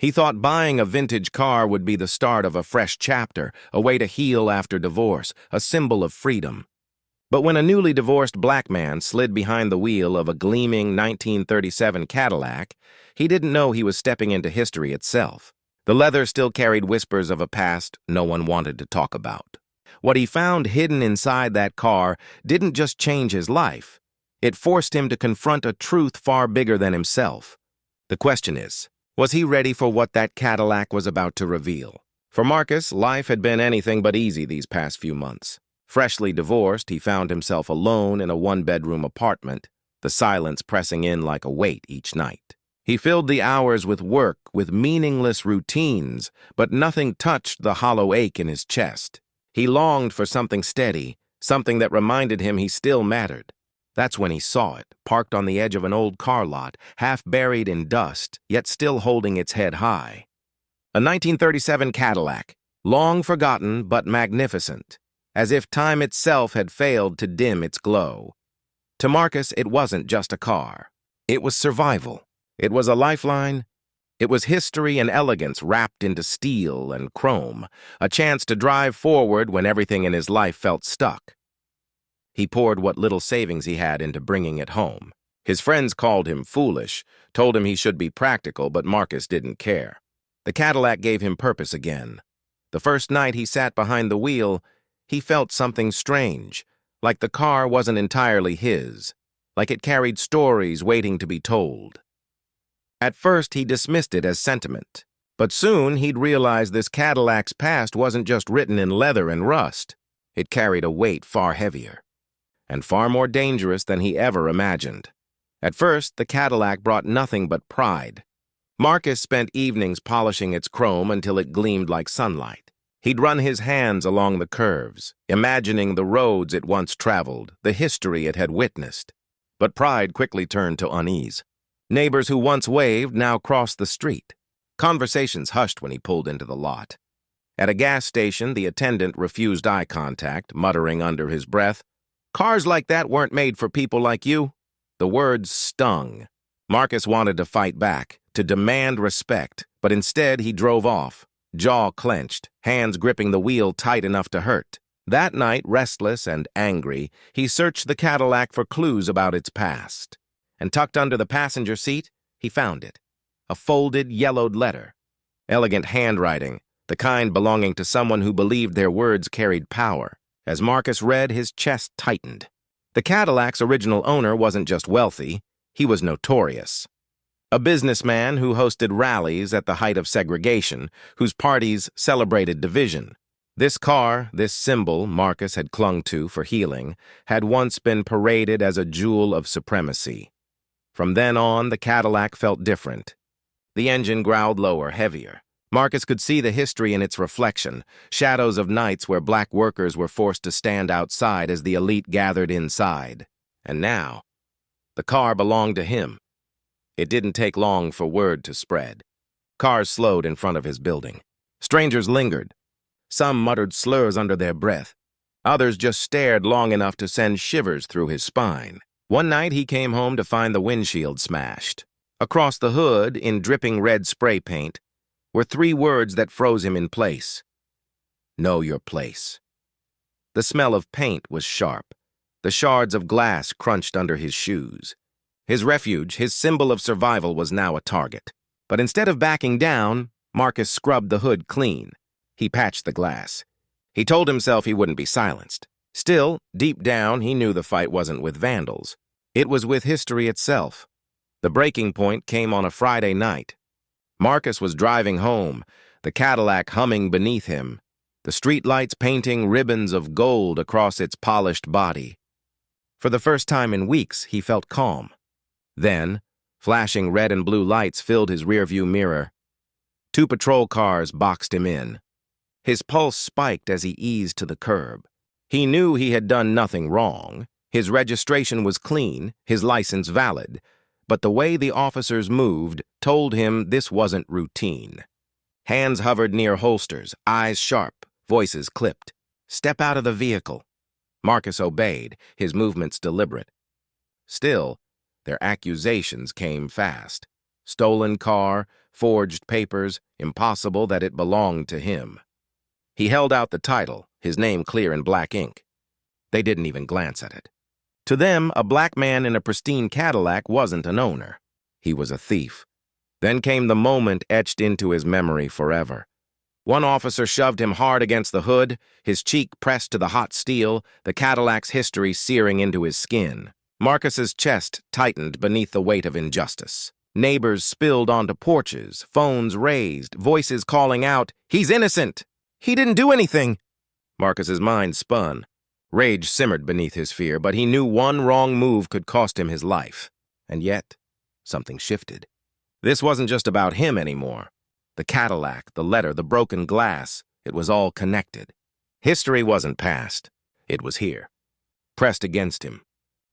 He thought buying a vintage car would be the start of a fresh chapter, a way to heal after divorce, a symbol of freedom. But when a newly divorced black man slid behind the wheel of a gleaming 1937 Cadillac, he didn't know he was stepping into history itself. The leather still carried whispers of a past no one wanted to talk about. What he found hidden inside that car didn't just change his life. It forced him to confront a truth far bigger than himself. The question is, was he ready for what that Cadillac was about to reveal? For Marcus, life had been anything but easy these past few months. Freshly divorced, he found himself alone in a one-bedroom apartment, the silence pressing in like a weight each night. He filled the hours with work, with meaningless routines, but nothing touched the hollow ache in his chest. He longed for something steady, something that reminded him he still mattered. That's when he saw it, parked on the edge of an old car lot, half buried in dust, yet still holding its head high. A 1937 Cadillac, long forgotten but magnificent, as if time itself had failed to dim its glow. To Marcus, it wasn't just a car. It was survival. It was a lifeline. It was history and elegance wrapped into steel and chrome, a chance to drive forward when everything in his life felt stuck. He poured what little savings he had into bringing it home. His friends called him foolish, told him he should be practical, but Marcus didn't care. The Cadillac gave him purpose again. The first night he sat behind the wheel, he felt something strange, like the car wasn't entirely his, like it carried stories waiting to be told. At first, he dismissed it as sentiment, but soon he'd realize this Cadillac's past wasn't just written in leather and rust. It carried a weight far heavier, and far more dangerous than he ever imagined. At first, the Cadillac brought nothing but pride. Marcus spent evenings polishing its chrome until it gleamed like sunlight. He'd run his hands along the curves, imagining the roads it once traveled, the history it had witnessed. But pride quickly turned to unease. Neighbors who once waved now crossed the street. Conversations hushed when he pulled into the lot. At a gas station, the attendant refused eye contact, muttering under his breath, "Cars like that weren't made for people like you." The words stung. Marcus wanted to fight back, to demand respect, but instead he drove off, jaw clenched, hands gripping the wheel tight enough to hurt. That night, restless and angry, he searched the Cadillac for clues about its past. And tucked under the passenger seat, he found it. A folded, yellowed letter. Elegant handwriting, the kind belonging to someone who believed their words carried power. As Marcus read, his chest tightened. The Cadillac's original owner wasn't just wealthy, he was notorious. A businessman who hosted rallies at the height of segregation, whose parties celebrated division. This car, this symbol Marcus had clung to for healing, had once been paraded as a jewel of supremacy. From then on, the Cadillac felt different. The engine growled lower, heavier. Marcus could see the history in its reflection, shadows of nights where black workers were forced to stand outside as the elite gathered inside. And now, the car belonged to him. It didn't take long for word to spread. Cars slowed in front of his building. Strangers lingered. Some muttered slurs under their breath. Others just stared long enough to send shivers through his spine. One night he came home to find the windshield smashed. Across the hood, in dripping red spray paint, were 3 words that froze him in place. Know your place. The smell of paint was sharp. The shards of glass crunched under his shoes. His refuge, his symbol of survival, was now a target. But instead of backing down, Marcus scrubbed the hood clean. He patched the glass. He told himself he wouldn't be silenced. Still, deep down, he knew the fight wasn't with vandals. It was with history itself. The breaking point came on a Friday night. Marcus was driving home, the Cadillac humming beneath him, the streetlights painting ribbons of gold across its polished body. For the first time in weeks, he felt calm. Then, flashing red and blue lights filled his rearview mirror. 2 patrol cars boxed him in. His pulse spiked as he eased to the curb. He knew he had done nothing wrong. His registration was clean, his license valid, but the way the officers moved told him this wasn't routine. Hands hovered near holsters, eyes sharp, voices clipped. "Step out of the vehicle." Marcus obeyed, his movements deliberate. Still, their accusations came fast. Stolen car, forged papers, impossible that it belonged to him. He held out the title, his name clear in black ink. They didn't even glance at it. To them, a black man in a pristine Cadillac wasn't an owner. He was a thief. Then came the moment etched into his memory forever. One officer shoved him hard against the hood, his cheek pressed to the hot steel, the Cadillac's history searing into his skin. Marcus's chest tightened beneath the weight of injustice. Neighbors spilled onto porches, phones raised, voices calling out, "He's innocent! He didn't do anything!" Marcus's mind spun. Rage simmered beneath his fear, but he knew one wrong move could cost him his life. And yet, something shifted. This wasn't just about him anymore. The Cadillac, the letter, the broken glass, it was all connected. History wasn't past. It was here. Pressed against him.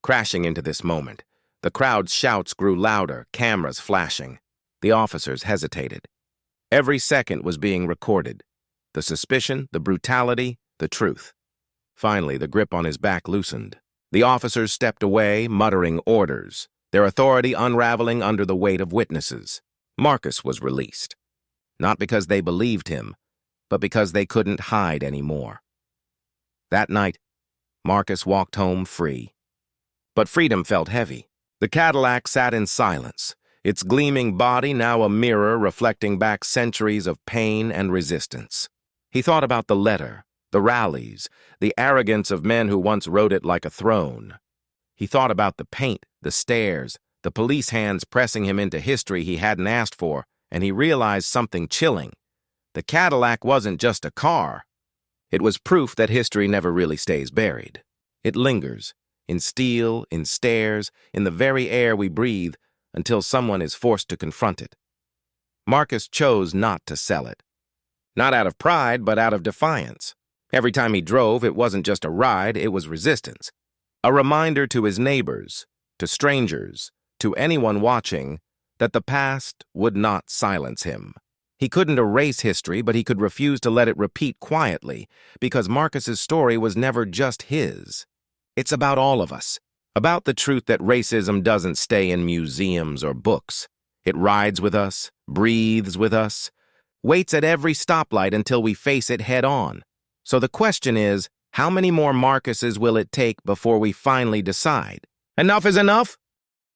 Crashing into this moment. The crowd's shouts grew louder, cameras flashing. The officers hesitated. Every second was being recorded. The suspicion, the brutality, the truth. Finally, the grip on his back loosened. The officers stepped away, muttering orders, their authority unraveling under the weight of witnesses. Marcus was released. Not because they believed him, but because they couldn't hide anymore. That night, Marcus walked home free. But freedom felt heavy. The Cadillac sat in silence, its gleaming body now a mirror reflecting back centuries of pain and resistance. He thought about the letter, the rallies, the arrogance of men who once rode it like a throne. He thought about the paint, the stares, the police hands pressing him into history he hadn't asked for, and he realized something chilling. The Cadillac wasn't just a car. It was proof that history never really stays buried. It lingers, in steel, in stares, in the very air we breathe, until someone is forced to confront it. Marcus chose not to sell it. Not out of pride, but out of defiance. Every time he drove, it wasn't just a ride, it was resistance. A reminder to his neighbors, to strangers, to anyone watching, that the past would not silence him. He couldn't erase history, but he could refuse to let it repeat quietly, because Marcus's story was never just his. It's about all of us, about the truth that racism doesn't stay in museums or books. It rides with us, breathes with us, waits at every stoplight until we face it head on. So the question is, how many more Marcuses will it take before we finally decide? Enough is enough?